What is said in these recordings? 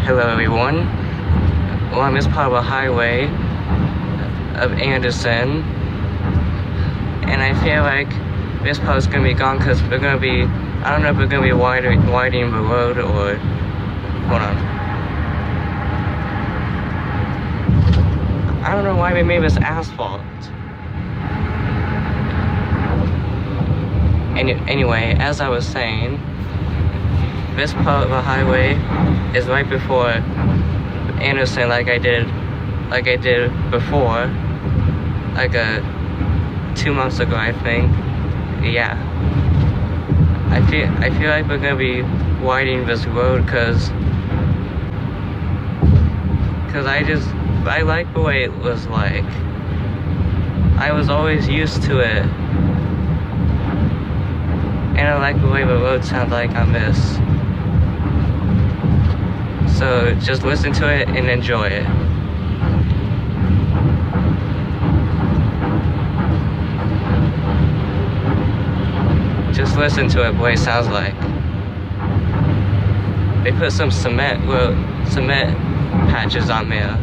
Hello everyone. Well, I'm this part of a highway of Anderson, and I feel like this part is gonna be gone because we're gonna be, I don't know if we're gonna be widening the road or, hold on. I don't know why we made this asphalt. Anyway, as I was saying, this part of the highway is right before Anderson, like I did before, like 2 months ago, I think. Yeah, I feel like we're gonna be widening this road because I like the way it was like. I was always used to it, and I like the way the road sounds like on this. So just listen to it and enjoy it. Just listen to it, the way it sounds like. They put some cement patches on there.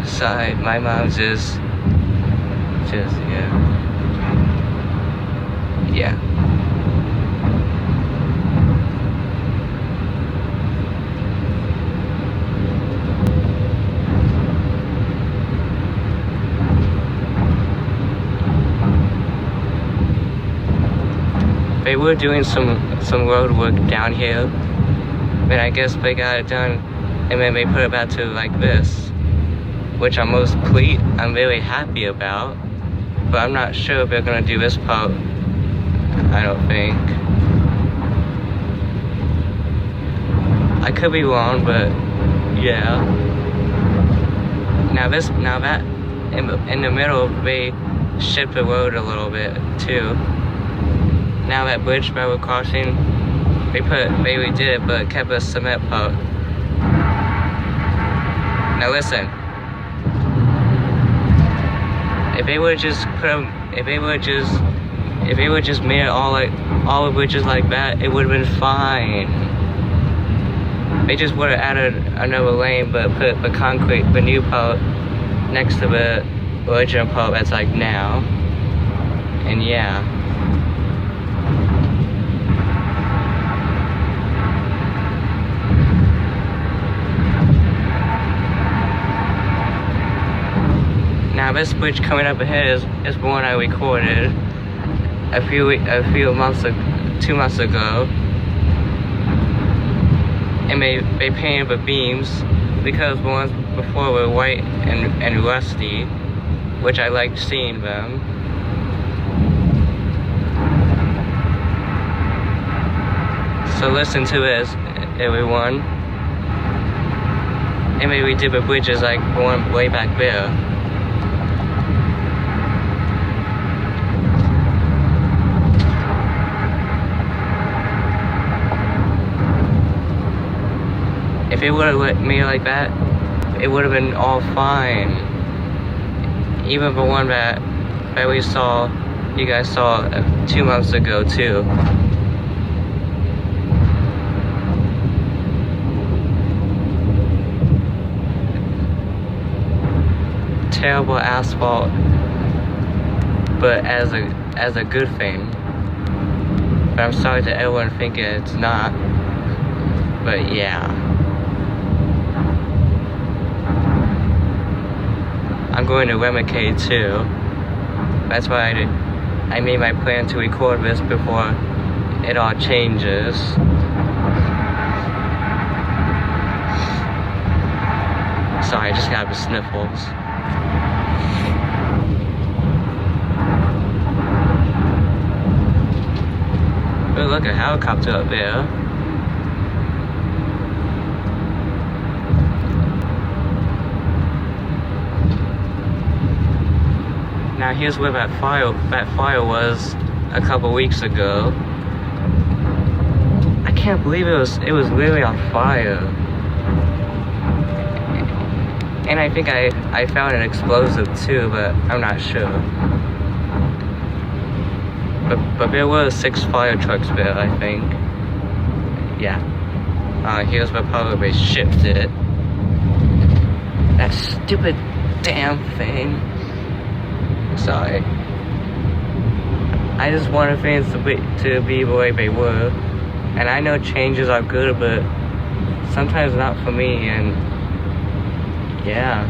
Sorry, my mom's just yeah. They were doing some road work down here, but I guess they got it done and then they put it back to like this, which I'm really happy about, but I'm not sure if they're gonna do this part. I don't think. I could be wrong, but yeah. Now that in the middle they shipped the road a little bit too. Now that bridge that we're crossing, they redid it, but kept a cement part. Now listen. If they would just made all the bridges like that, it would have been fine. They just would have added another lane, but put the new part next to the original part that's like now. And yeah. Now this bridge coming up ahead is the one I recorded a few months, 2 months ago, and they painted the beams because the ones before were white and rusty, which I liked seeing them. So listen to this, everyone. And maybe we did the bridges like the one way back there. If it would have made it like that, it would have been all fine. Even the one that we saw, you guys saw 2 months ago too. Terrible asphalt, but as a good thing. But I'm sorry to everyone thinking it's not. But yeah. I'm going to Remicade too. That's why I made my plan to record this before it all changes. Sorry, I just got the sniffles. Oh, look, a helicopter up there. Now here's where that fire was a couple weeks ago. I can't believe it was literally on fire. And I think I found an explosive too, but I'm not sure. But there were 6 fire trucks there, I think. Yeah. Here's where probably shipped it. That stupid damn thing. Sorry. I just wanted things to be the way they were. And I know changes are good, but sometimes not for me, and yeah.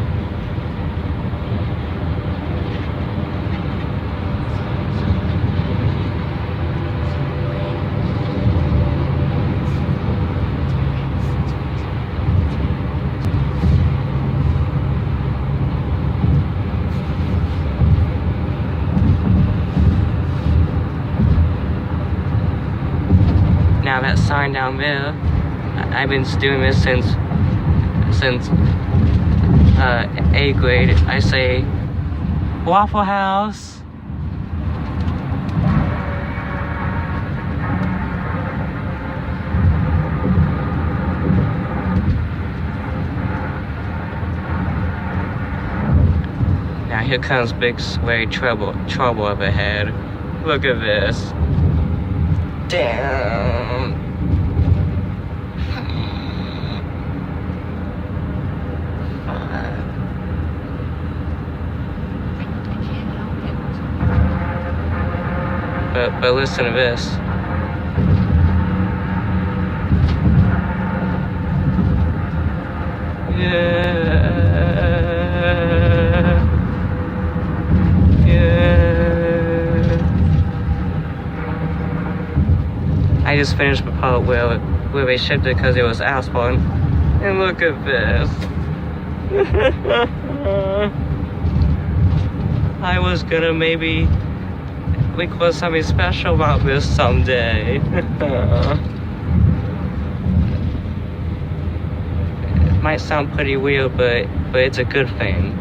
Now that sign down there, I've been doing this since 8th grade. I say Waffle House. Now here comes big sway trouble up ahead. Look at this. Damn. But listen to this. Yeah. I just finished the part where they shipped it because it was asphalt. And look at this. I was gonna maybe record something special about this someday. It might sound pretty weird, but it's a good thing.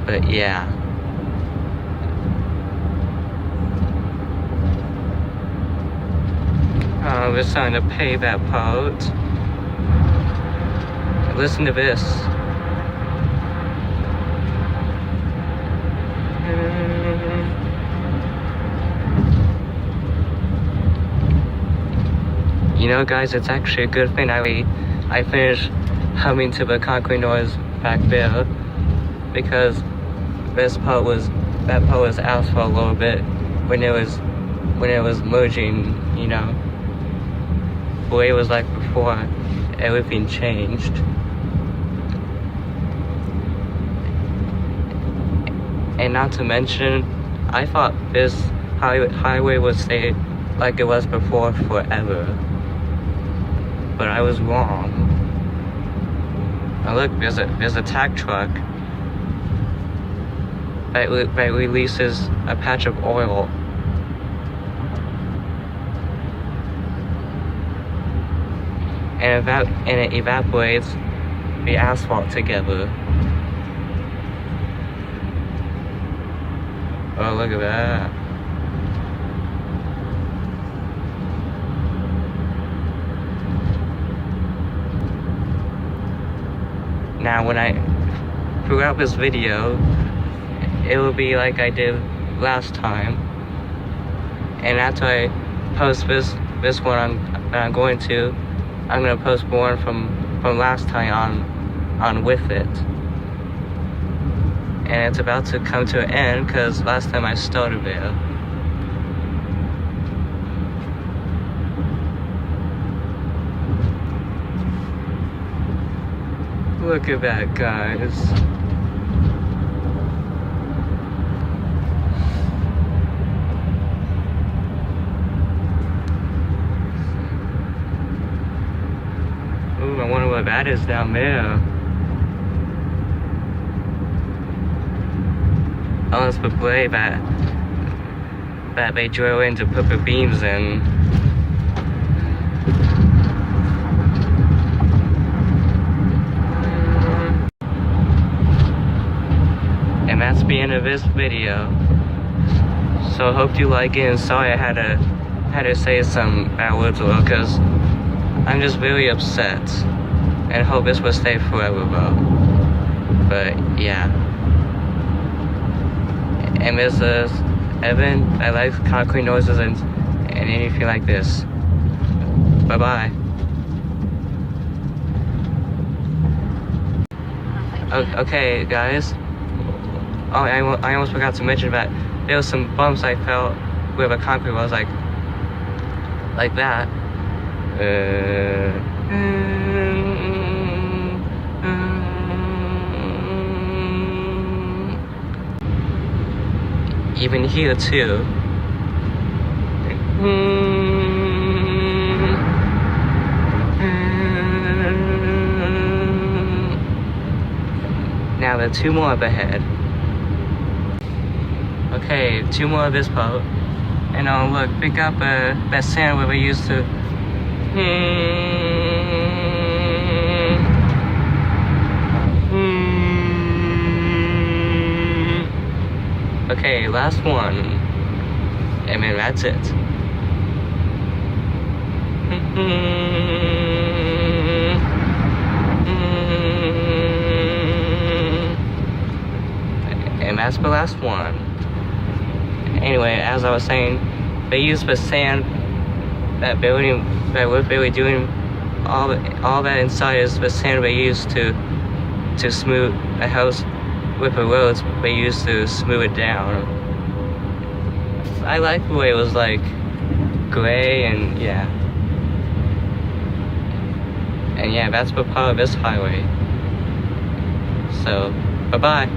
But yeah. We're starting to pay that part. Listen to this. You know, guys, it's actually a good thing I finished humming to the concrete noise back there, because that part was asphalt a little bit when it was merging, you know. The way it was like before, everything changed. And not to mention, I thought this highway would stay like it was before forever. But I was wrong. Now look, there's a tack truck that releases a patch of oil. And it evaporates the asphalt together. Oh, look at that. Now throughout this video, it will be like I did last time. And after I post this one I'm going to post more from last time on with it. And it's about to come to an end because last time I started there. Look at that, guys. Ooh, I wonder what that is down there. Oh, it's the blade that they drill in to put the beams in. And that's the end of this video. So I hope you like it, and sorry I had to say some bad words because I'm just really upset. and hope this will stay forever, bro. But yeah. And this is Evan. I like concrete noises and anything like this. Bye bye. Okay, guys. Oh, I almost forgot to mention that there was some bumps I felt where the concrete was like that. Even here too. Now there are 2 more up ahead. Okay, 2 more of this boat. And look, pick up that sand where we used to. Okay, last one. And then that's it. And that's the last one. Anyway, as I was saying, they used the sand that we're really doing. All that inside is the sand they used to smooth a house with the roads. They used to smooth it down. I like the way it was like gray and yeah. And yeah, that's the part of this highway. So, bye-bye.